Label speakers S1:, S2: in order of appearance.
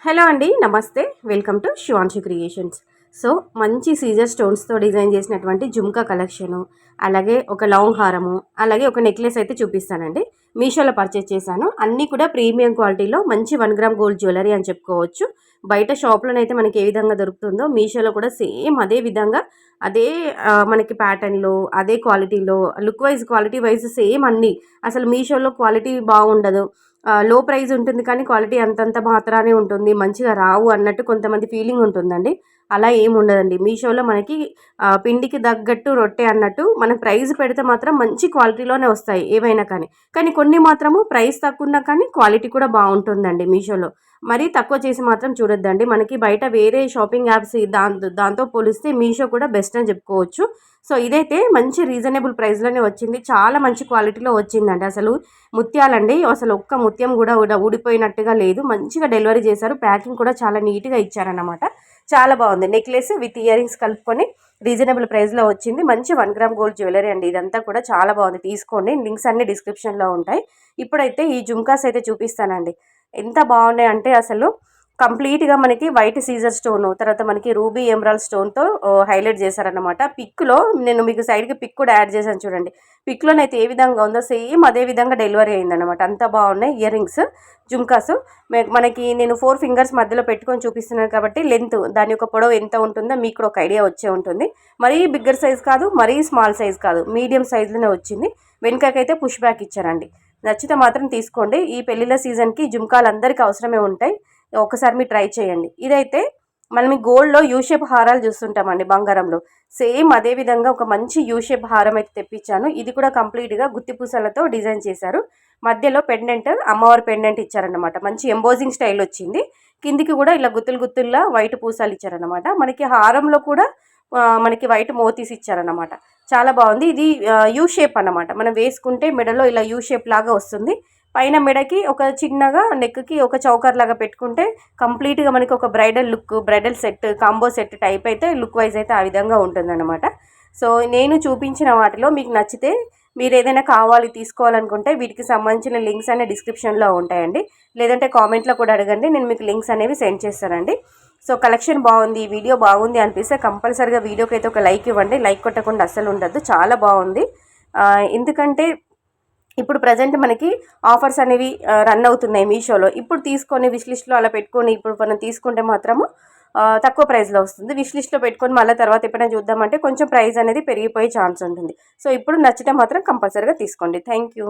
S1: Hello అండి, నమస్తే. Welcome to Shivanshi creations. So మంచి సీజర్ స్టోన్స్తో డిజైన్ చేసినటువంటి జుమ్కా కలెక్షను, అలాగే ఒక లాంగ్ హారము, అలాగే ఒక నెక్లెస్ అయితే చూపిస్తానండి. మీషోలో పర్చేస్ చేశాను. అన్నీ కూడా ప్రీమియం క్వాలిటీలో మంచి 1 గ్రామ్ గోల్డ్ జ్యువెలరీ అని చెప్పుకోవచ్చు. బయట షాప్లోనైతే మనకి ఏ విధంగా దొరుకుతుందో మీషోలో కూడా సేమ్ అదే విధంగా అదే మనకి ప్యాటర్న్లో, అదే క్వాలిటీలో, look wise quality wise same అన్నీ. అసలు మీషోలో క్వాలిటీ బాగుండదు, లో ప్రైజ్ ఉంటుంది కానీ క్వాలిటీ అంతంత మాత్రానే ఉంటుంది, మంచిగా రావు అన్నట్టు కొంతమంది ఫీలింగ్ ఉంటుందండి. అలా ఏమి ఉండదండి. మీషోలో మనకి పిండికి తగ్గట్టు రొట్టె అన్నట్టు మనం ప్రైస్ పెడితే మాత్రం మంచి క్వాలిటీలోనే వస్తాయి ఏవైనా కానీ. కానీ కొన్ని మాత్రము ప్రైస్ తక్కువ ఉన్నా కానీ క్వాలిటీ కూడా బాగుంటుందండి మీషోలో. మరీ తక్కువ చేసి మాత్రం చూడొద్దండి. మనకి బయట వేరే షాపింగ్ యాప్స్ దాంతో పోలిస్తే మీషో కూడా బెస్ట్ అని చెప్పుకోవచ్చు. సో ఇదైతే మంచి రీజనబుల్ ప్రైస్లోనే వచ్చింది. చాలా మంచి క్వాలిటీలో వచ్చిందండి. అసలు ముత్యాలండి, అసలు ఒక్క ముత్యం కూడా ఊడిపోయినట్టుగా లేదు. మంచిగా డెలివరీ చేశారు. ప్యాకింగ్ కూడా చాలా నీట్గా ఇచ్చారన్నమాట. చాలా బాగుంది. నెక్లెస్ విత్ ఇయర్ రింగ్స్ కలుపుకొని రీజనబుల్ ప్రైస్లో వచ్చింది. మంచి 1 గ్రామ్ గోల్డ్ జ్యువెలరీ అండి. ఇదంతా కూడా చాలా బాగుంది. తీసుకోండి, లింక్స్ అన్ని డిస్క్రిప్షన్లో ఉంటాయి. ఇప్పుడైతే ఈ జుమ్కాస్ అయితే చూపిస్తానండి. ఎంత బాగున్నాయి అంటే అసలు కంప్లీట్గా మనకి వైట్ సీజర్ స్టోను, తర్వాత మనకి రూబీ ఎమరాల్డ్ స్టోన్తో హైలైట్ చేశారనమాట. పిక్లో నేను మీకు సైడ్కి పిక్ కూడా యాడ్ చేశాను చూడండి. పిక్లోనైతే ఏ విధంగా ఉందో సేమ్ అదే విధంగా డెలివరీ అయిందనమాట. అంత బాగున్నాయి ఇయర్ రింగ్స్ జుమ్కాస్. మనకి నేను 4 ఫింగర్స్ మధ్యలో పెట్టుకొని చూపిస్తున్నాను కాబట్టి లెంత్ దాని యొక్క పొడవు ఎంత ఉంటుందో మీకు కూడా ఒక ఐడియా వచ్చే ఉంటుంది. మరీ బిగ్గర్ సైజ్ కాదు, మరీ స్మాల్ సైజ్ కాదు, మీడియం సైజులోనే వచ్చింది. వెనుకకైతే పుష్ బ్యాక్ ఇచ్చారండి. నచ్చితే మాత్రం తీసుకోండి. ఈ పెళ్ళిళ్ళ సీజన్కి జుమ్కాలు అందరికీ అవసరమే ఉంటాయి. ఒకసారి మీరు ట్రై చేయండి. ఇదైతే మనం గోల్డ్లో యూషేప్ హారాలు చూస్తుంటామండి బంగారంలో. సేమ్ అదే విధంగా ఒక మంచి యూషేప్ హారం అయితే తెప్పించాను. ఇది కూడా కంప్లీట్గా గుత్తి పూసలతో డిజైన్ చేశారు. మధ్యలో పెండెంట్, అమ్మవారి పెండెంట్ ఇచ్చారనమాట. మంచి ఎంబోజింగ్ స్టైల్ వచ్చింది. కిందికి కూడా ఇలా గుత్తుల్లా వైట్ పూసలు ఇచ్చారనమాట. మనకి హారంలో కూడా మనకి వైట్ మోతీస్ ఇచ్చారనమాట. చాలా బాగుంది. ఇది యూ షేప్ అన్నమాట. మనం వేసుకుంటే మెడలో ఇలా యూ షేప్ లాగా వస్తుంది. పైన మెడకి ఒక చిన్నగా నెక్కి ఒక చౌకర్ లాగా పెట్టుకుంటే కంప్లీట్గా మనకి ఒక bridal look, bridal set, combo set type అయితే లుక్ వైజ్ అయితే ఆ విధంగా ఉంటుందన్నమాట. సో నేను చూపించిన వాటిలో మీకు నచ్చితే మీరు ఏదైనా కావాలి తీసుకోవాలనుకుంటే వీటికి సంబంధించిన లింక్స్ అనే డిస్క్రిప్షన్లో ఉంటాయండి. లేదంటే కామెంట్లో కూడా అడగండి, నేను మీకు లింక్స్ అనేవి సెండ్ చేస్తానండి. సో కలెక్షన్ బాగుంది, వీడియో బాగుంది అనిపిస్తే కంపల్సరీగా వీడియోకి అయితే ఒక లైక్ ఇవ్వండి. లైక్ కొట్టకుండా అస్సలు ఉండద్దు. చాలా బాగుంది. ఎందుకంటే ఇప్పుడు ప్రజెంట్ మనకి ఆఫర్స్ అనేవి రన్ అవుతున్నాయి మీషోలో. ఇప్పుడు తీసుకొని విష్ లిస్ట్లో అలా పెట్టుకొని ఇప్పుడు మనం తీసుకుంటే మాత్రము తక్కువ ప్రైస్లో వస్తుంది. విష్ లిస్ట్లో పెట్టుకొని మళ్ళీ తర్వాత ఎప్పుడైనా చూద్దామంటే కొంచెం ప్రైస్ అనేది పెరిగిపోయే ఛాన్స్ ఉంటుంది. సో ఇప్పుడు నచ్చితే మాత్రం కంపల్సరీగా తీసుకోండి. Thank you.